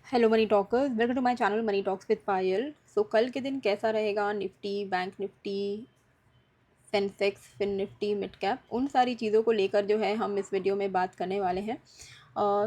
Hello money talkers, welcome to my channel money talks with Payal. So कल के दिन कैसा रहेगा nifty, bank nifty, sensex, fin nifty, mid cap, उन सारी चीज़ों को लेकर जो है हम इस वीडियो में बात करने वाले हैं।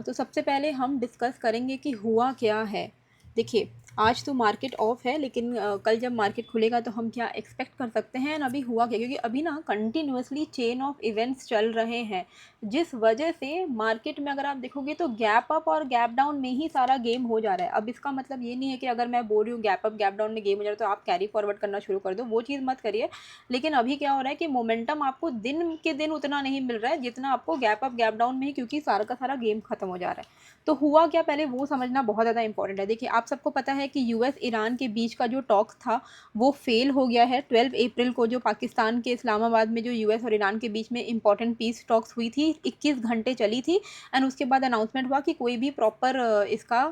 तो सबसे पहले हम डिस्कस करेंगे कि हुआ क्या है। देखिए, आज तो मार्केट ऑफ है, लेकिन कल जब मार्केट खुलेगा तो हम क्या एक्सपेक्ट कर सकते हैं, अभी हुआ क्या, क्योंकि अभी ना कंटिन्यूसली चेन ऑफ इवेंट्स चल रहे हैं, जिस वजह से मार्केट में अगर आप देखोगे तो गैप अप और गैप डाउन में ही सारा गेम हो जा रहा है। अब इसका मतलब ये नहीं है कि अगर मैं बोल रही हूँ गैप अप गैप डाउन में गेम हो जा रहा है तो आप कैरी फॉरवर्ड करना शुरू कर दो, वो चीज़ मत करिए। लेकिन अभी क्या हो रहा है कि मोमेंटम आपको दिन के दिन उतना नहीं मिल रहा है जितना आपको गैप अप गैप डाउन में ही, क्योंकि सारा का सारा गेम खत्म हो जा रहा है। तो हुआ क्या, पहले वो समझना बहुत ज़्यादा इंपॉर्टेंट है। देखिए, आप सबको पता है कि यूएस ईरान के बीच का जो टॉक्स था वो फेल हो गया है। 12 अप्रैल को जो पाकिस्तान के इस्लामाबाद में जो यूएस और ईरान के बीच में इंपॉर्टेंट पीस टॉक्स हुई थी, 21 घंटे चली थी। एंड उसके बाद अनाउंसमेंट हुआ कि कोई भी प्रॉपर इसका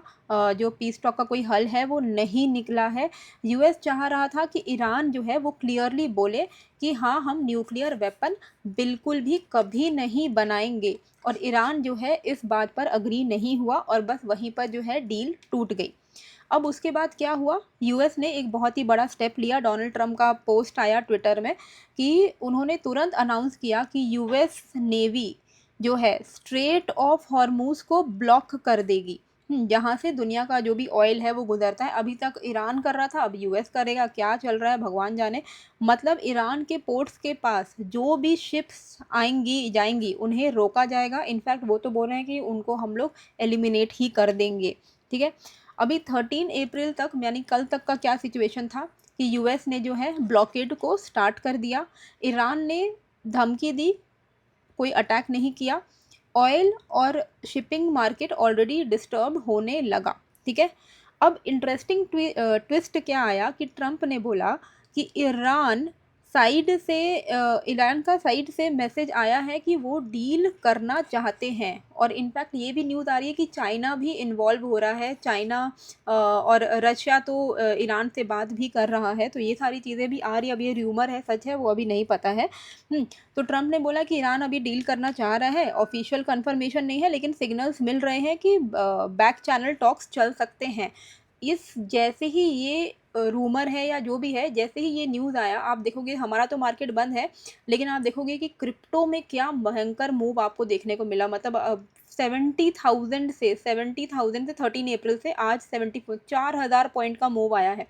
जो पीस टॉक का कोई हल है वो नहीं निकला है। यूएस चाह रहा था कि ईरान जो है वो क्लियरली बोले कि हाँ, हम न्यूक्लियर वेपन बिल्कुल भी कभी नहीं बनाएंगे, और ईरान जो है इस बात पर अग्री नहीं हुआ और बस वहीं पर जो है डील टूट गई। अब उसके बाद क्या हुआ, यूएस ने एक बहुत ही बड़ा स्टेप लिया। डोनाल्ड ट्रंप का पोस्ट आया ट्विटर में कि उन्होंने तुरंत अनाउंस किया कि यूएस नेवी जो है स्ट्रेट ऑफ हॉर्मूज को ब्लॉक कर देगी। जहाँ से दुनिया का जो भी ऑयल है वो गुजरता है। अभी तक ईरान कर रहा था, अब यूएस करेगा, क्या चल रहा है भगवान जाने। मतलब ईरान के पोर्ट्स के पास जो भी शिप्स आएंगी जाएंगी उन्हें रोका जाएगा। इनफैक्ट वो तो बोल रहे हैं कि उनको हम लोग एलिमिनेट ही कर देंगे। ठीक है, अभी 13 अप्रैल तक यानी कल तक का क्या सिचुएशन था कि यूएस ने जो है ब्लॉकेड को स्टार्ट कर दिया। ईरान ने धमकी दी, कोई अटैक नहीं किया। ऑयल और शिपिंग मार्केट ऑलरेडी डिस्टर्ब होने लगा। ठीक है, अब इंटरेस्टिंग ट्विस्ट क्या आया कि ट्रंप ने बोला कि ईरान का साइड से मैसेज आया है कि वो डील करना चाहते हैं। और इनफैक्ट ये भी न्यूज़ आ रही है कि चाइना भी इन्वॉल्व हो रहा है। चाइना और रशिया तो ईरान से बात भी कर रहा है। तो ये सारी चीज़ें भी आ रही है। अब ये र्यूमर है, सच है वो अभी नहीं पता है। तो ट्रंप ने बोला कि ईरान अभी डील करना चाह रहा है, ऑफिशियल कंफर्मेशन नहीं है लेकिन सिग्नल्स मिल रहे हैं कि बैक चैनल टॉक्स चल सकते हैं। इस जैसे ही ये रूमर है या जो भी है, जैसे ही ये न्यूज़ आया, आप देखोगे हमारा तो मार्केट बंद है, लेकिन आप देखोगे कि क्रिप्टो में क्या भयंकर मूव आपको देखने को मिला। मतलब 70,000 से 13 अप्रैल से आज 4,000 पॉइंट का मूव आया है।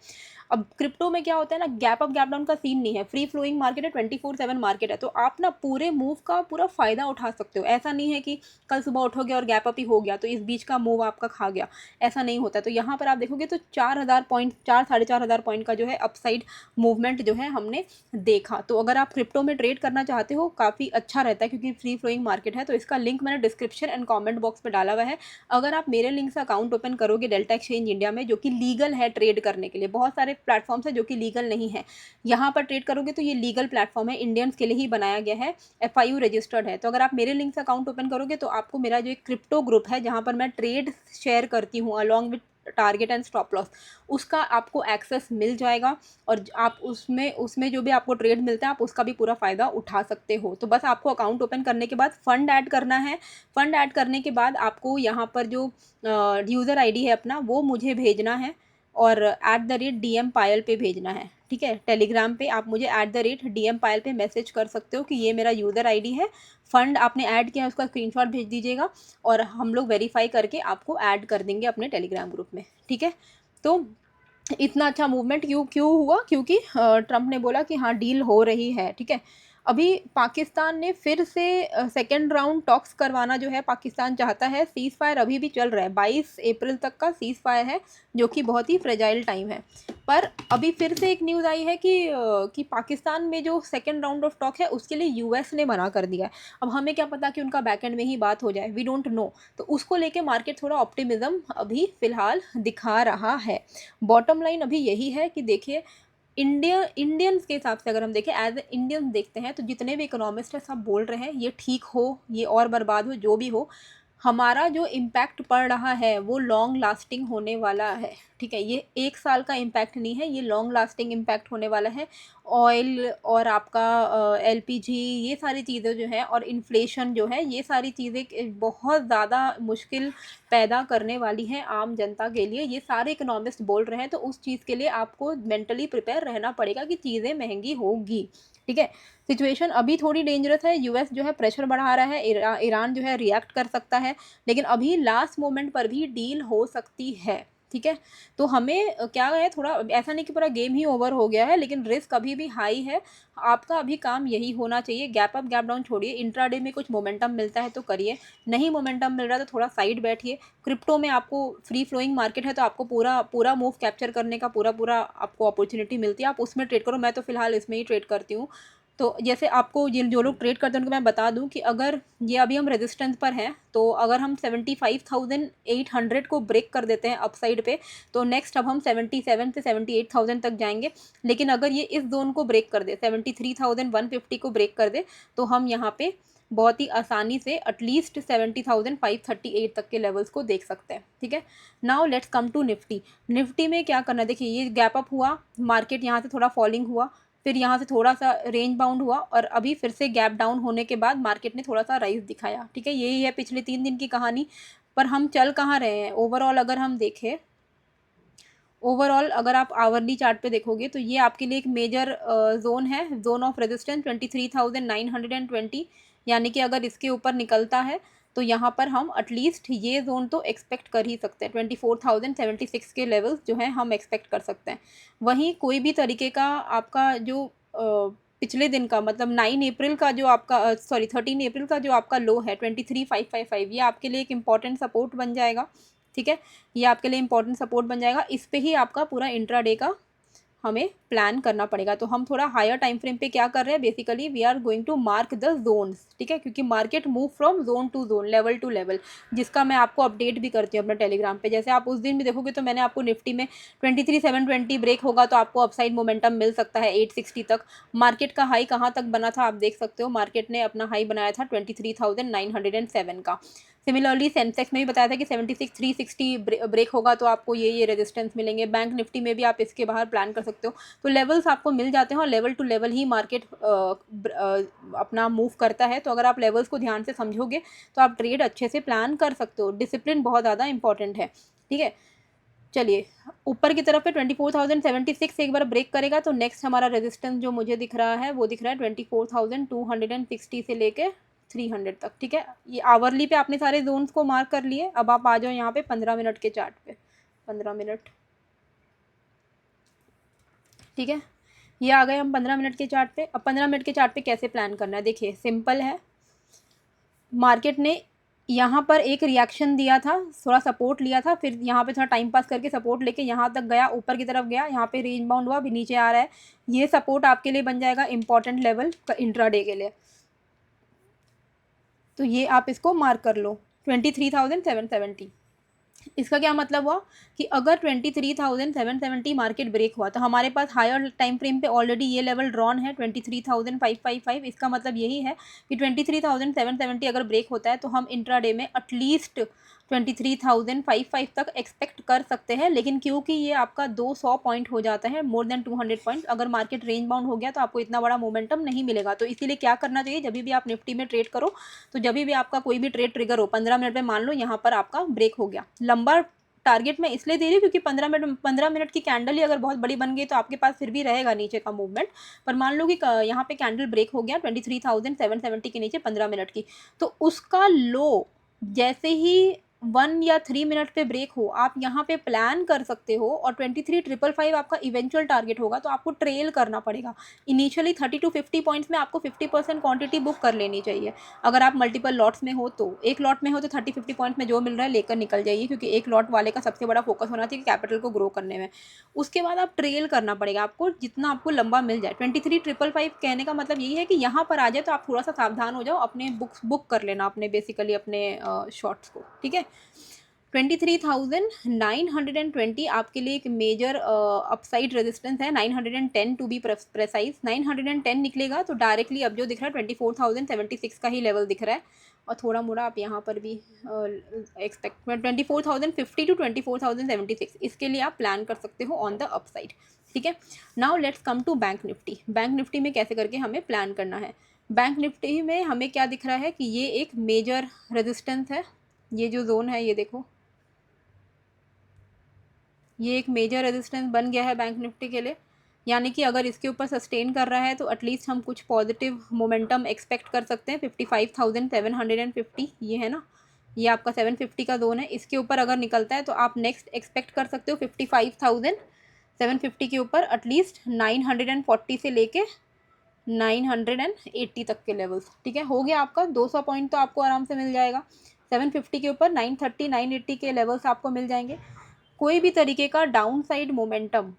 अब क्रिप्टो में क्या होता है ना, गैप अप गैप डाउन का सीन नहीं है, फ्री फ्लोइंग मार्केट है, 24/7 मार्केट है। तो आप ना पूरे मूव का पूरा फायदा उठा सकते हो। ऐसा नहीं है कि कल सुबह उठोगे और गैप अप ही हो गया तो इस बीच का मूव आपका खा गया, ऐसा नहीं होता। तो यहाँ पर आप देखोगे तो 4,000 पॉइंट, 4-4,500 पॉइंट का जो है अपसाइड मूवमेंट जो है हमने देखा। तो अगर आप क्रिप्टो में ट्रेड करना चाहते हो, काफ़ी अच्छा रहता है क्योंकि फ्री फ्लोइंग मार्केट है। तो इसका लिंक मैंने डिस्क्रिप्शन एंड कॉमेंट बॉक्स में डाला हुआ है। अगर आप मेरे लिंक से अकाउंट ओपन करोगे डेल्टा एक्सचेंज इंडिया में, जो कि लीगल है ट्रेड करने के लिए, बहुत सारे प्लेटफॉर्म्स है जो कि लीगल नहीं है, यहाँ पर ट्रेड करोगे तो ये लीगल प्लेटफॉर्म है, इंडियंस के लिए ही बनाया गया है, FIU रजिस्टर्ड है। तो अगर आप मेरे लिंक से अकाउंट ओपन करोगे तो आपको मेरा जो एक क्रिप्टो ग्रुप है जहाँ पर मैं ट्रेड शेयर करती हूँ along with target and stop loss, उसका आपको एक्सेस मिल जाएगा। और आप उसमें उसमें जो भी आपको ट्रेड मिलता है आप उसका भी पूरा फ़ायदा उठा सकते हो। तो बस आपको अकाउंट ओपन करने के बाद फंड ऐड करना है। फंड ऐड करने के बाद आपको यहाँ पर जो यूज़र आईडी है अपना वो मुझे भेजना है, और @DM पायल पे भेजना है। ठीक है, टेलीग्राम पे आप मुझे @DM पायल पे मैसेज कर सकते हो कि ये मेरा यूज़र आईडी है, फंड आपने ऐड किया है उसका स्क्रीनशॉट भेज दीजिएगा, और हम लोग वेरीफाई करके आपको ऐड कर देंगे अपने टेलीग्राम ग्रुप में। ठीक है, तो इतना अच्छा मूवमेंट क्यों क्यों हुआ, क्योंकि ट्रंप ने बोला कि हाँ डील हो रही है। ठीक है, अभी पाकिस्तान ने फिर से सेकेंड राउंड टॉक्स करवाना जो है पाकिस्तान चाहता है। सीज़ फायर अभी भी चल रहा है, 22 अप्रैल तक का सीज़ फायर है, जो कि बहुत ही फ्रेजाइल टाइम है। पर अभी फिर से एक न्यूज़ आई है कि पाकिस्तान में जो सेकेंड राउंड ऑफ टॉक है उसके लिए यूएस ने मना कर दिया है। अब हमें क्या पता कि उनका बैकएंड में ही बात हो जाए, वी डोंट नो। तो उसको लेके मार्केट थोड़ा ऑप्टिमिज्म अभी फ़िलहाल दिखा रहा है। बॉटम लाइन अभी यही है कि देखिए, इंडियंस के हिसाब से अगर हम देखें, एज ए इंडियंस देखते हैं तो जितने भी इकोनॉमिस्ट हैं सब बोल रहे हैं ये ठीक हो, ये और बर्बाद हो, जो भी हो, हमारा जो इम्पैक्ट पड़ रहा है वो लॉन्ग लास्टिंग होने वाला है, ठीक है। ये 1 साल का इम्पैक्ट नहीं है, ये लॉन्ग लास्टिंग इम्पैक्ट होने वाला है। ऑयल और आपका एलपीजी, ये सारी चीज़ें जो हैं, और इन्फ्लेशन जो है, ये सारी चीज़ें बहुत ज़्यादा मुश्किल पैदा करने वाली हैं आम जनता के लिए। ये सारे इकोनॉमिस्ट बोल रहे हैं, तो उस चीज़ के लिए आपको मेंटली प्रिपेयर रहना पड़ेगा कि चीज़ें महंगी होगी, ठीक है। सिचुएशन अभी थोड़ी डेंजरस है, यूएस जो है प्रेशर बढ़ा रहा है, ईरान जो है रिएक्ट कर सकता है, लेकिन अभी लास्ट मोमेंट पर भी डील हो सकती है, ठीक है। तो हमें क्या है, थोड़ा ऐसा नहीं कि पूरा गेम ही ओवर हो गया है, लेकिन रिस्क अभी भी हाई है। आपका अभी काम यही होना चाहिए, गैप अप गैप डाउन छोड़िए। इंट्राडे में कुछ मोमेंटम मिलता है तो करिए, नहीं मोमेंटम मिल रहा है तो थोड़ा साइड बैठिए। क्रिप्टो में आपको फ्री फ्लोइंग मार्केट है, तो आपको पूरा पूरा मूव कैप्चर करने का पूरा आपको अपॉर्चुनिटी मिलती है, आप उसमें ट्रेड करो। मैं तो फिलहाल इसमें ही ट्रेड करती हूँ। तो जैसे आपको जिन जो लोग ट्रेड करते हैं उनको मैं बता दूं कि अगर ये अभी हम रेजिस्टेंस पर हैं, तो अगर हम 75,800 को ब्रेक कर देते हैं अपसाइड पे, तो नेक्स्ट अब हम 77 से 78,000 तक जाएंगे। लेकिन अगर ये इस जोन को ब्रेक कर दे, 73,150 को ब्रेक कर दे, तो हम यहाँ पे बहुत ही आसानी से एटलीस्ट 70,538 तक के लेवल्स को देख सकते हैं, ठीक है। Now let's come to Nifty. Nifty में क्या करना है, देखिए ये गैप अप हुआ, मार्केट यहाँ से थोड़ा फॉलिंग हुआ, फिर यहाँ से थोड़ा सा रेंज बाउंड हुआ, और अभी फिर से गैप डाउन होने के बाद मार्केट ने थोड़ा सा राइज दिखाया, ठीक है। यही है पिछले 3 दिन की कहानी। पर हम चल कहाँ रहे हैं ओवरऑल, अगर हम देखें ओवरऑल, अगर आप आवरली चार्ट पे देखोगे तो ये आपके लिए एक मेजर जोन है, जोन ऑफ रेजिस्टेंस 23,920। यानी कि अगर इसके ऊपर निकलता है तो यहाँ पर हम एटलीस्ट ये जोन तो एक्सपेक्ट कर ही सकते हैं। 24,076 के लेवल्स जो हैं हम एक्सपेक्ट कर सकते हैं। वहीं कोई भी तरीके का आपका जो पिछले दिन का, मतलब 9 अप्रैल का जो आपका, सॉरी 13 अप्रैल का जो आपका लो है 23,555, ये आपके लिए एक इम्पॉर्टेंट सपोर्ट बन जाएगा, ठीक है। ये आपके लिए इंपॉर्टेंट सपोर्ट बन जाएगा। इस पे ही आपका पूरा इंट्राडे का हमें प्लान करना पड़ेगा। तो हम थोड़ा हायर टाइम फ्रेम पे क्या कर रहे हैं, basically we are going to mark the zones, ठीक है, क्योंकि market move from zone to zone, level to level, जिसका मैं आपको अपडेट भी करती हूँ अपने टेलीग्राम पे। जैसे आप उस दिन भी देखोगे तो मैंने आपको निफ्टी में 23,720 ब्रेक होगा तो आपको अपसाइड मोमेंटम मिल सकता है 860 तक। मार्केट का हाई कहाँ तक बना था आप देख सकते हो, मार्केट ने अपना हाई बनाया था 23,907 का। सिमिलरली सेंसेक्स में भी बताया था कि 76,360 ब्रेक होगा तो आपको ये रेजिस्टेंस मिलेंगे। बैंक निफ्टी में भी आप इसके बाहर प्लान कर सकते हो। तो लेवल्स आपको मिल जाते हैं, और लेवल टू लेवल ही मार्केट अपना मूव करता है। तो अगर आप लेवल्स को ध्यान से समझोगे तो आप ट्रेड अच्छे से प्लान कर सकते हो। डिसिप्लिन बहुत ज़्यादा इंपॉर्टेंट है, ठीक है। चलिए ऊपर की तरफ पे 24,076 एक बार ब्रेक करेगा तो नेक्स्ट हमारा रेजिस्टेंस जो मुझे दिख रहा है वो दिख रहा है 24,260 से लेके 300 तक, ठीक है। ये आवरली पे आपने सारे जोन्स को मार्क कर लिए। अब आप आ जाओ यहाँ पे 15 मिनट के चार्ट पे, 15 मिनट, ठीक है। ये आ गए हम 15 मिनट के चार्ट पे। अब 15 मिनट के चार्ट पे कैसे प्लान करना है, देखिए सिंपल है। मार्केट ने यहाँ पर एक रिएक्शन दिया था, थोड़ा सपोर्ट लिया था, फिर यहाँ पे थोड़ा टाइम पास करके सपोर्ट लेके यहाँ तक गया, ऊपर की तरफ गया, यहाँ पे रेंज बाउंड हुआ, अभी नीचे आ रहा है। ये सपोर्ट आपके लिए बन जाएगा इंपॉर्टेंट लेवल इंट्राडे के लिए। तो ये आप इसको मार्क कर लो 23,770। इसका क्या मतलब हुआ कि अगर 23,770 मार्केट ब्रेक हुआ तो हमारे पास हायर टाइम फ्रेम पे ऑलरेडी ये लेवल ड्रॉन है 23,555। इसका मतलब यही है कि 23,770 अगर ब्रेक होता है तो हम इंट्राडे में एटलीस्ट 23,555 तक एक्सपेक्ट कर सकते हैं। लेकिन क्योंकि ये आपका 200 पॉइंट हो जाता है, मोर देन 200 पॉइंट, अगर मार्केट रेंज बाउंड हो गया तो आपको इतना बड़ा मोमेंटम नहीं मिलेगा। तो इसीलिए क्या करना चाहिए, जब भी आप निफ्टी में ट्रेड करो तो जब भी आपका कोई भी ट्रेड ट्रिगर हो, 15 मिनट में मान लो यहाँ पर आपका ब्रेक हो गया। लंबा टारगेट मैं इसलिए दे रही हूँ क्योंकि 15 मिनट की कैंडल ही अगर बहुत बड़ी बन गई तो आपके पास फिर भी रहेगा नीचे का मूवमेंट। पर मान लो कि यहाँ पे कैंडल ब्रेक हो गया 23,770 के नीचे 15 मिनट की, तो उसका लो जैसे ही 1 या 3 मिनट पे ब्रेक हो, आप यहाँ पे प्लान कर सकते हो। और 23,555 आपका इवेंचुअल टारगेट होगा, तो आपको ट्रेल करना पड़ेगा। इनिशियली 30 to 50 पॉइंट्स में आपको 50% क्वांटिटी बुक कर लेनी चाहिए। अगर आप मल्टीपल लॉट्स में हो तो, एक लॉट में हो तो 30-50 पॉइंट्स में जो मिल रहा है लेकर निकल जाइए, क्योंकि एक लॉट वाले का सबसे बड़ा फोकस होना चाहिए कैपिटल को ग्रो करने में। उसके बाद आप ट्रेल करना पड़ेगा आपको, जितना आपको लंबा मिल जाए। 23,555 कहने का मतलब यही है कि यहाँ पर आ जाए तो आप थोड़ा सा सावधान हो जाओ, अपने बुक कर लेना अपने बेसिकली अपने शॉर्ट्स को, ठीक है। 23,920 आपके लिए एक मेजर अपसाइड रेजिस्टेंस है, 910 टू बी प्रेसाइज। 910 निकलेगा तो डायरेक्टली अब जो दिख रहा है 24,076 का ही लेवल दिख रहा है, और थोड़ा मोड़ा आप यहाँ पर भी एक्सपेक्ट 24,050 टू 24,076 इसके लिए आप प्लान कर सकते हो ऑन द अपसाइड। ठीक है, now let's come to bank Nifty. Bank Nifty में कैसे करके हमें प्लान करना है। बैंक निफ्टी में हमें क्या दिख रहा है कि ये एक मेजर रेजिस्टेंस है, ये जो जोन है ये देखो, ये एक मेजर रेजिस्टेंस बन गया है बैंक निफ्टी के लिए, यानी कि अगर इसके ऊपर सस्टेन कर रहा है तो एटलीस्ट हम कुछ पॉजिटिव मोमेंटम एक्सपेक्ट कर सकते हैं। 55,750 ये है ना, ये आपका 750 का जोन है, इसके ऊपर अगर निकलता है तो आप नेक्स्ट एक्सपेक्ट कर सकते हो 55,750 के ऊपर एटलीस्ट 940 से लेके 980 तक के लेवल्स। ठीक है, हो गया आपका 200 पॉइंट तो आपको आराम से मिल जाएगा। 750 के ऊपर 930 980 के लेवल्स आपको मिल जाएंगे। कोई भी तरीके का डाउन साइड मोमेंटम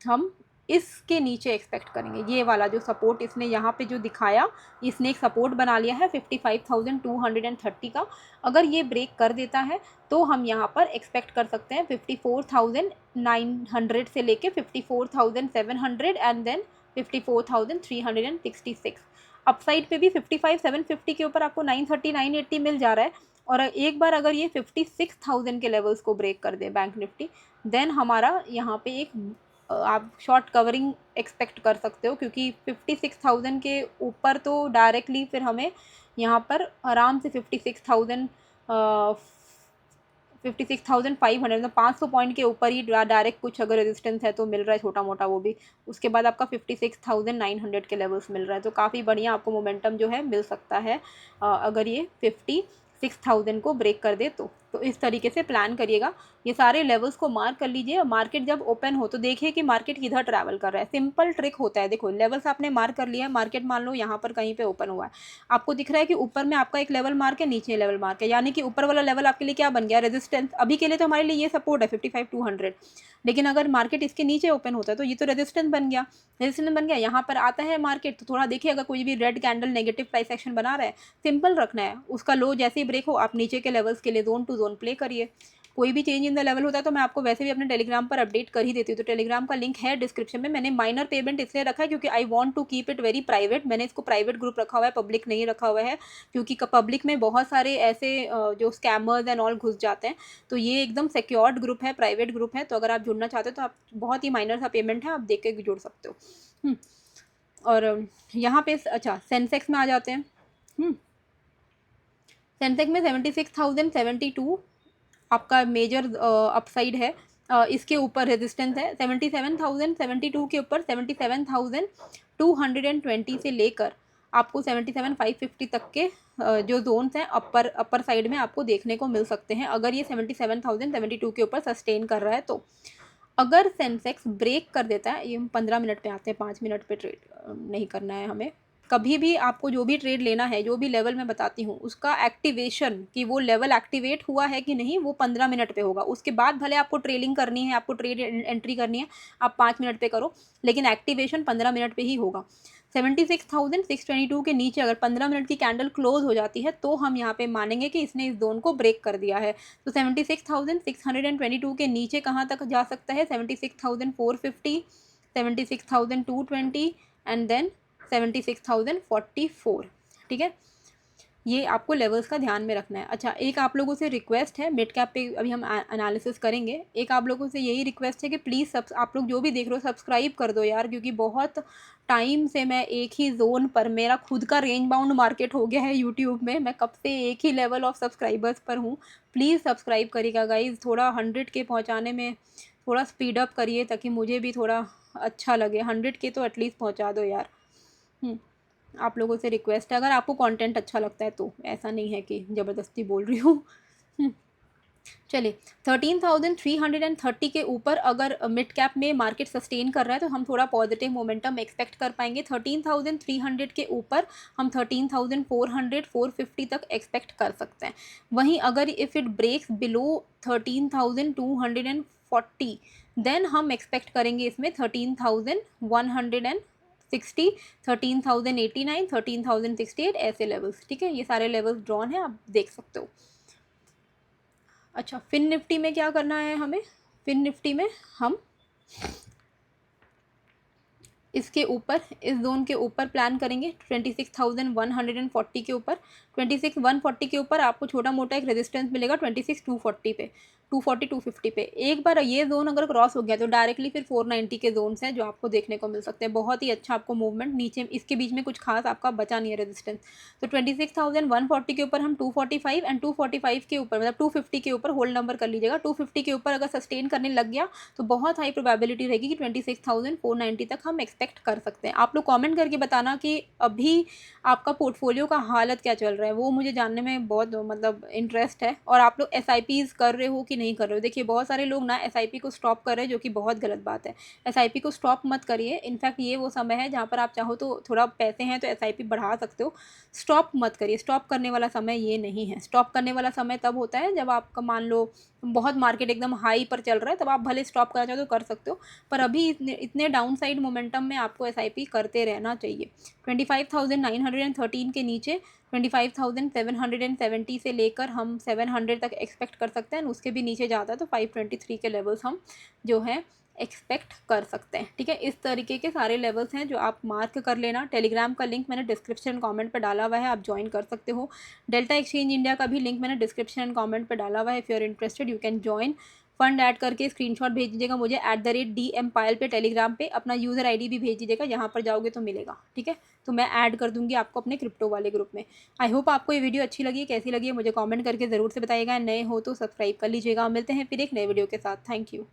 हम इसके नीचे एक्सपेक्ट करेंगे। ये वाला जो सपोर्ट इसने यहाँ पे जो दिखाया, इसने एक सपोर्ट बना लिया है 55,230 का, अगर ये ब्रेक कर देता है तो हम यहाँ पर एक्सपेक्ट कर सकते हैं 54,900 से लेके 54,700 एंड देन 54,366। अपसाइड पे भी 55,750 के ऊपर आपको 930 980 मिल जा रहा है, और एक बार अगर ये 56,000 के लेवल्स को ब्रेक कर दे बैंक निफ्टी, देन हमारा यहाँ पे एक आप शॉर्ट कवरिंग एक्सपेक्ट कर सकते हो, क्योंकि 56,000 के ऊपर तो डायरेक्टली फिर हमें यहाँ पर आराम से 56,000 56,500 मतलब 500 पॉइंट के ऊपर ही डायरेक्ट कुछ अगर रेजिस्टेंस है तो मिल रहा है छोटा मोटा, वो भी उसके बाद आपका 56,900 के लेवल्स मिल रहा है, तो काफ़ी बढ़िया आपको मोमेंटम जो है मिल सकता है अगर ये 56,000 को ब्रेक कर दे तो इस तरीके से प्लान करिएगा। ये सारे लेवल्स को मार्क कर लीजिए। मार्केट जब ओपन हो तो देखिए कि मार्केट किधर ट्रैवल कर रहा है। सिंपल ट्रिक होता है, देखो लेवल्स आपने मार्क कर लिया है, मार्केट मान लो यहाँ पर कहीं पे ओपन हुआ है, आपको दिख रहा है कि ऊपर में आपका एक लेवल मार्क है, नीचे लेवल मार्क है, यानी कि ऊपर वाला लेवल आपके लिए क्या बन गया, रेजिस्टेंस। अभी के लिए तो हमारे लिए ये सपोर्ट है 55,200, लेकिन अगर मार्केट इसके नीचे ओपन होता है तो ये तो रेजिस्टेंस बन गया। रेजिस्टेंस बन गया, यहाँ पर आता है मार्केट तो थोड़ा देखिए, अगर कोई भी red candle negative price action बना रहा है, सिंपल रखना है, उसका लो जैसे ही ब्रेक हो आप नीचे के लेवल्स के लिए जोन टू जोन प्ले करिए। कोई भी चेंज इन द लेवल होता है तो मैं आपको वैसे भी अपने टेलीग्राम पर अपडेट कर ही देती हूँ, तो टेलीग्राम का लिंक है डिस्क्रिप्शन में। मैंने माइनर पेमेंट इसलिए रखा है क्योंकि I want to keep it very private, मैंने इसको प्राइवेट ग्रुप रखा हुआ है, पब्लिक नहीं रखा हुआ है, क्योंकि पब्लिक में बहुत सारे ऐसे जो स्कैमर्स एंड ऑल घुस जाते हैं, तो ये एकदम सिक्योर्ड ग्रुप है, प्राइवेट ग्रुप है, तो अगर आप जुड़ना चाहते हो तो आप बहुत ही माइनर सा पेमेंट है, आप देख के जुड़ सकते हो। और यहाँ पे अच्छा सेंसेक्स में आ जाते हैं। सेंसेक्स में 76,072 आपका मेजर अपसाइड है, इसके ऊपर रेजिस्टेंस है 77,072 के ऊपर 77,220 से लेकर आपको 77,550 तक के जो जोन्स हैं अपर साइड में आपको देखने को मिल सकते हैं, अगर ये 77,072 के ऊपर सस्टेन कर रहा है तो। अगर सेंसेक्स ब्रेक कर देता है, ये हम 15 मिनट पे आते हैं, 5 मिनट पे ट्रेड नहीं करना है हमें। कभी भी आपको जो भी ट्रेड लेना है, जो भी लेवल मैं बताती हूँ, उसका एक्टिवेशन कि वो लेवल एक्टिवेट हुआ है कि नहीं वो 15 मिनट पे होगा। उसके बाद भले आपको ट्रेलिंग करनी है, आपको ट्रेड एंट्री करनी है, आप 5 मिनट पे करो, लेकिन एक्टिवेशन 15 मिनट पे ही होगा। 76,622 के नीचे अगर 15 मिनट की कैंडल क्लोज हो जाती है तो हम यहाँ पे मानेंगे कि इसने इस जोन को ब्रेक कर दिया है। तो 76,622 के नीचे कहाँ तक जा सकता है, 76,450, 76,220 एंड देन 76,044। ठीक है, ये आपको लेवल्स का ध्यान में रखना है। अच्छा, एक आप लोगों से रिक्वेस्ट है, मिड कैप पे अभी हम एनालिसिस करेंगे, एक आप लोगों से यही रिक्वेस्ट है कि प्लीज़ आप लोग जो भी देख रहे हो सब्सक्राइब कर दो यार, क्योंकि बहुत टाइम से मैं एक ही जोन पर, मेरा खुद का रेंज बाउंड मार्केट हो गया है यूट्यूब में, मैं कब से एक ही लेवल ऑफ सब्सक्राइबर्स पर हूँ। प्लीज़ सब्सक्राइब करिएगा गाइज, थोड़ा 100 के पहुँचाने में थोड़ा स्पीड अप करिए ताकि मुझे भी थोड़ा अच्छा लगे। 100 के तो एटलीस्ट पहुँचा दो यार। आप लोगों से रिक्वेस्ट है, अगर आपको कंटेंट अच्छा लगता है तो, ऐसा नहीं है कि ज़बरदस्ती बोल रही हूँ। चलिए, 13,330 के ऊपर अगर मिड कैप में मार्केट सस्टेन कर रहा है तो हम थोड़ा पॉजिटिव मोमेंटम एक्सपेक्ट कर पाएंगे। 13,300 के ऊपर हम 13,400 450 तक एक्सपेक्ट कर सकते हैं। वहीं अगर if it breaks below 13,240 then हम एक्सपेक्ट करेंगे इसमें 13,160, 13,089, 13,068 ऐसे लेवल्स। ठीक है, ये सारे लेवल्स ड्रॉन हैं, आप देख सकते हो। अच्छा, फिन निफ्टी में क्या करना है हमें? फिन निफ्टी में हम इसके ऊपर, इस जोन के ऊपर प्लान करेंगे 26,140 के ऊपर। 26,140 के ऊपर आपको छोटा मोटा एक रेजिस्टेंस मिलेगा 26,240 पे, 240 250 पे। एक बार ये जोन अगर क्रॉस हो गया तो डायरेक्टली फिर 490 के जोन्स हैं जो आपको देखने को मिल सकते हैं। बहुत ही अच्छा आपको मूवमेंट, नीचे इसके बीच में कुछ खास आपका बचा नहीं है रेजिस्टेंस। तो 26,140 के ऊपर हम 245 एंड 245 के ऊपर, मतलब 250 के ऊपर होल्ड नंबर कर लीजिएगा। 250 के ऊपर अगर सस्टेन करने लग गया तो बहुत हाई प्रोबेबिलिटी रहेगी कि 26,490 तक हम एक्सपेक्ट कर सकते हैं। आप लोग कमेंट करके बताना कि अभी आपका पोर्टफोलियो का हालत क्या चल रहा है, वो मुझे जानने में बहुत मतलब इंटरेस्ट है। और आप लोग SIPs कर रहे हो कि नहीं कर रहे हो? देखिए बहुत सारे लोग ना SIP को स्टॉप कर रहे हैं, जो कि बहुत गलत बात है। SIP को स्टॉप मत करिए। इनफैक्ट ये वो समय है जहाँ पर आप चाहो तो थोड़ा पैसे हैं तो SIP बढ़ा सकते हो। स्टॉप मत करिए। स्टॉप करने वाला समय ये नहीं है। स्टॉप करने वाला समय तब होता है जब आपका मान लो बहुत मार्केट एकदम हाई पर चल रहा है, तब आप भले स्टॉप करना चाहो तो कर सकते हो। पर अभी इतने डाउन साइड मोमेंटम में आपको SIP करते रहना चाहिए। 25,913 के नीचे 25,770 से लेकर हम 700 तक एक्सपेक्ट कर सकते हैं। उसके भी नीचे जाता है तो 523 के लेवल्स हम जो है एक्सपेक्ट कर सकते हैं। ठीक है, इस तरीके के सारे लेवल्स हैं जो आप मार्क कर लेना। टेलीग्राम का लिंक मैंने डिस्क्रिप्शन कमेंट पे डाला हुआ है, आप ज्वाइन कर सकते हो। डेल्टा एक्सचेंज इंडिया का भी लिंक मैंने डिस्क्रिप्शन कमेंट पे डाला हुआ है। If you are interested you can join. Fund add करके स्क्रीनशॉट भेज दीजिएगा मुझे @DM पायल पे टेलीग्राम पे। अपना यूज़र ID भी भेज दीजिएगा, यहाँ पर जाओगे तो मिलेगा। ठीक है, तो मैं ऐड कर दूँगी आपको अपने क्रिप्टो वाले ग्रुप में। आई होप आपको ये वीडियो अच्छी लगी, कैसी लगी है मुझे कमेंट करके ज़रूर से बताइएगा। नए हो तो सब्सक्राइब कर लीजिएगा। मिलते हैं फिर एक नए वीडियो के साथ। Thank you.